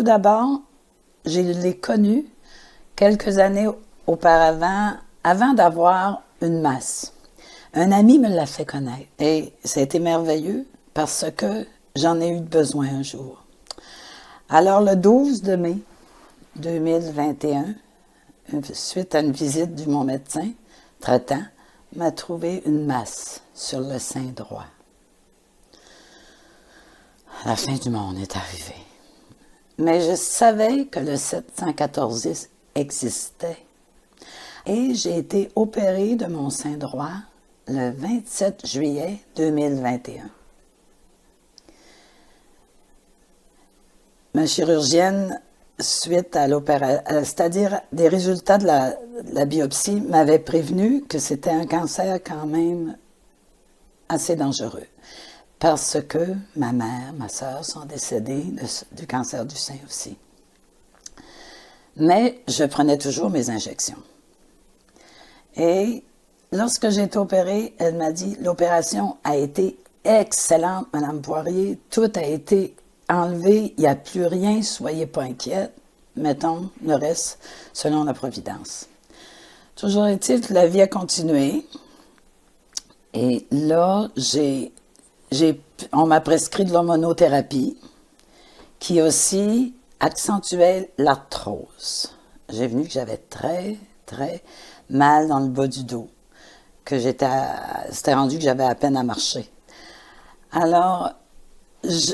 Tout d'abord, je l'ai connu quelques années auparavant, avant d'avoir une masse. Un ami me l'a fait connaître et ça a été merveilleux parce que j'en ai eu besoin un jour. Alors, le 12 de mai 2021, suite à une visite de mon médecin traitant, m'a trouvé une masse sur le sein droit. La fin du monde est arrivée. Mais je savais que le 714X existait. Et j'ai été opérée de mon sein droit le 27 juillet 2021. Ma chirurgienne, suite à l'opération, c'est-à-dire des résultats de la biopsie, m'avait prévenu que c'était un cancer quand même assez dangereux. Parce que ma mère, ma sœur sont décédées du cancer du sein aussi. Mais je prenais toujours mes injections. Et lorsque j'ai été opérée, elle m'a dit « L'opération a été excellente, Madame Poirier. Tout a été enlevé. Il n'y a plus rien. Soyez pas inquiète. Mettons le reste selon la providence. » Toujours est-il que la vie a continué. Et là, on m'a prescrit de l'hormonothérapie qui aussi accentuait l'arthrose. J'ai vu que j'avais très, très mal dans le bas du dos, que c'était rendu que j'avais à peine à marcher. Alors,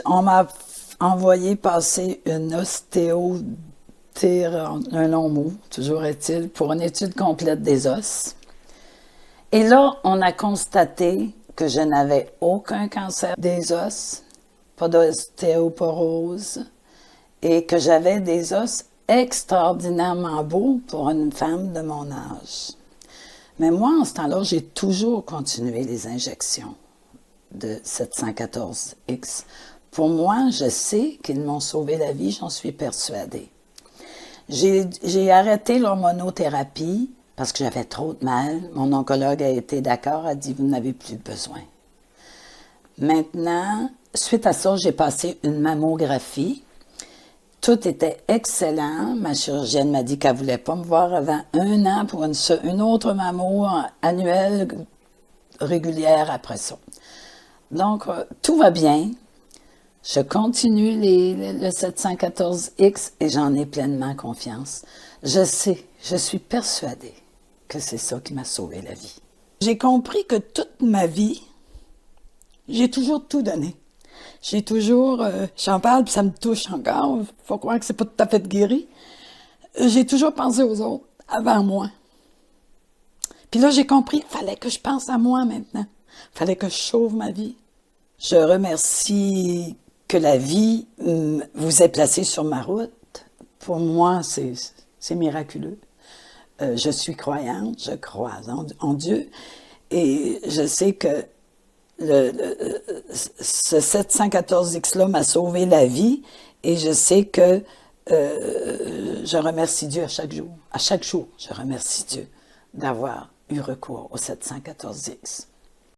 on m'a envoyé passer une un long mot, toujours est-il, pour une étude complète des os. Et là, on a constaté que je n'avais aucun cancer des os, pas d'ostéoporose, et que j'avais des os extraordinairement beaux pour une femme de mon âge. Mais moi, en ce temps-là, j'ai toujours continué les injections de 714X. Pour moi, je sais qu'ils m'ont sauvé la vie, j'en suis persuadée. J'ai arrêté l'hormonothérapie parce que j'avais trop de mal. Mon oncologue a été d'accord, a dit « Vous n'avez plus besoin ». Maintenant, suite à ça, j'ai passé une mammographie. Tout était excellent. Ma chirurgienne m'a dit qu'elle ne voulait pas me voir avant 1 an pour une autre mammo annuelle régulière après ça. Donc, tout va bien. Je continue le 714X et j'en ai pleinement confiance. Je sais, je suis persuadée que c'est ça qui m'a sauvé la vie. J'ai compris que toute ma vie, j'ai toujours tout donné. J'ai toujours, j'en parle puis ça me touche encore, faut croire que c'est pas tout à fait guéri. J'ai toujours pensé aux autres avant moi. Puis là, j'ai compris qu'il fallait que je pense à moi maintenant. Il fallait que je sauve ma vie. Je remercie que la vie vous ait placé sur ma route. Pour moi, c'est miraculeux. Je suis croyante, je crois en Dieu. Et je sais que ce 714X-là m'a sauvé la vie. Et je sais que je remercie Dieu à chaque jour. À chaque jour, je remercie Dieu d'avoir eu recours au 714X.